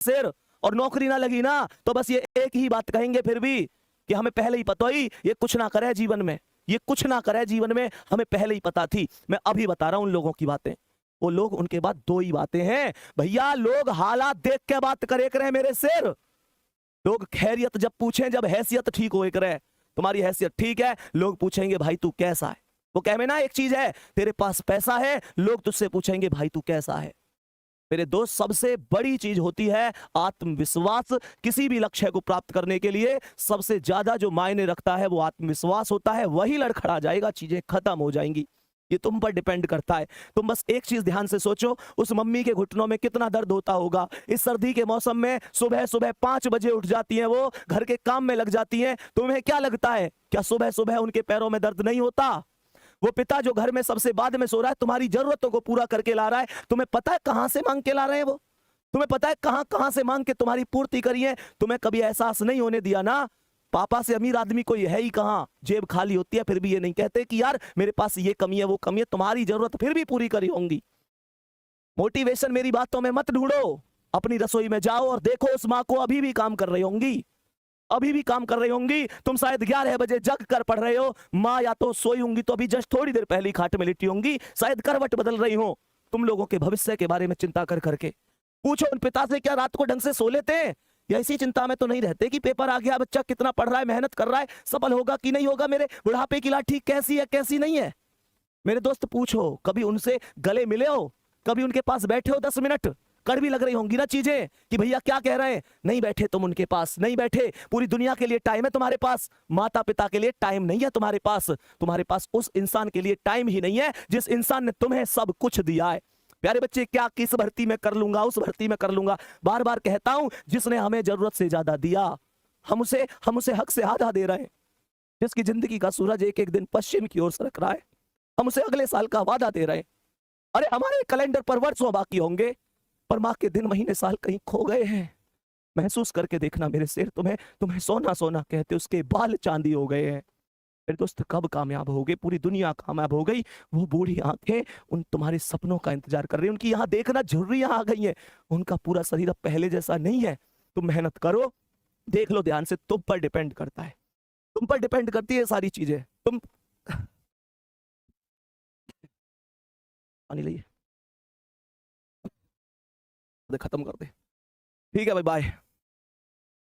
शेर, और नौकरी ना लगी ना तो बस ये एक ही बात कहेंगे फिर भी कि हमें पहले ही पता ही ये कुछ ना करे जीवन में, ये कुछ ना करे जीवन में, हमें पहले ही पता थी। मैं अभी बता रहा हूं उन लोगों की बातें। वो लोग, उनके बाद दो ही बातें हैं भैया, लोग हालात देख के बात करे करे मेरे शेर। लोग खैरियत जब पूछें, जब हैसियत ठीक हो करे, तुम्हारी हैसियत ठीक है, लोग पूछेंगे भाई तू कैसा है। वो कह में ना एक चीज है, तेरे पास पैसा है, लोग तुझसे पूछेंगे भाई तू कैसा है। मेरे दोस्त, सबसे बड़ी चीज होती है आत्मविश्वास। किसी भी लक्ष्य को प्राप्त करने के लिए सबसे ज्यादा जो मायने रखता है वो आत्मविश्वास होता है। वही लड़खड़ा जाएगा, चीजें खत्म हो जाएंगी। ये तुम पर डिपेंड करता है। तुम बस एक चीज ध्यान से सोचो, उस मम्मी के घुटनों में कितना दर्द होता होगा। इस सर्दी के मौसम में सुबह सुबह 5 बजे उठ जाती हैं, वो घर के काम में लग जाती हैं। तुम्हें क्या लगता है, क्या सुबह सुबह उनके पैरों में दर्द नहीं होता? वो पिता जो घर में सबसे बाद में सो रहा है, तुम्हारी जरूरतों को पूरा करके ला रहा है, तुम्हें पता है कहां से मांग के ला रहे हैं वो? तुम्हें पता है कहां कहां से मांग के तुम्हारी पूर्ति करी है? तुम्हें कभी एहसास नहीं होने दिया ना, पापा से अमीर आदमी कोई है ही कहां, जेब खाली होती है फिर भी ये नहीं कहते कि यार मेरे पास ये कमी है वो कमी है, तुम्हारी जरूरत फिर भी पूरी करी होंगी। मोटिवेशन मेरी बातों में मत ढूंढो, अपनी रसोई में जाओ और देखो उस माँ को अभी भी काम कर रही होंगी, अभी भी काम कर रही होंगी। तुम शायद 11 बजे जग कर पढ़ रहे हो, माँ या तो सोई होंगी तो अभी जस्ट थोड़ी देर पहले खाट में लेटी होंगी, शायद करवट बदल रही हो तुम लोगों के भविष्य के बारे में चिंता कर करके। पूछो उन पिता से, क्या रात को ढंग से सो लेते हैं? या इसी चिंता में तो नहीं रहते कि पेपर आ गया, बच्चा कितना पढ़ रहा है, मेहनत कर रहा है, सफल होगा कि नहीं होगा, मेरे बुढ़ापे की लाठी कैसी है कैसी नहीं है। मेरे दोस्त पूछो, कभी उनसे गले मिले हो, कभी उनके पास बैठे हो 10 मिनट? कड़वी लग रही होंगी ना चीजें कि भैया क्या कह रहे हैं, नहीं बैठे तुम उनके पास, नहीं बैठे। पूरी दुनिया के लिए टाइम है तुम्हारे पास, माता पिता के लिए टाइम नहीं है तुम्हारे पास। तुम्हारे पास उस इंसान के लिए टाइम ही नहीं है जिस इंसान ने तुम्हें सब कुछ दिया है। प्यारे बच्चे, क्या किस भर्ती में कर लूंगा, उस भर्ती में कर लूंगा, बार बार कहता हूं, जिसने हमें जरूरत से ज्यादा दिया, हम उसे हक से आधा दे रहे हैं। जिसकी जिंदगी का सूरज एक एक दिन पश्चिम की ओर सरक रहा है, हम उसे अगले साल का वादा दे रहे हैं। अरे हमारे कैलेंडर पर वर्षों बाकी होंगे, पर माँ के दिन महीने साल कहीं खो गए हैं। महसूस करके देखना मेरे शेर, तुम्हें सोना सोना कहते उसके बाल चांदी हो गए हैं। मेरे दोस्त, कब कामयाब हो गए? पूरी दुनिया कामयाब हो गई, वो बूढ़ी आंखें उन तुम्हारे सपनों का इंतजार कर रही है। उनकी यहाँ देखना झुर्रियां आ गई हैं, उनका पूरा शरीर अब पहले जैसा नहीं है। तुम मेहनत करो, देख लो ध्यान से, तुम पर डिपेंड करता है, तुम पर डिपेंड करती है सारी चीजें। तुम पानी लाइए, खत्म कर दे। ठीक है भाई, बाय।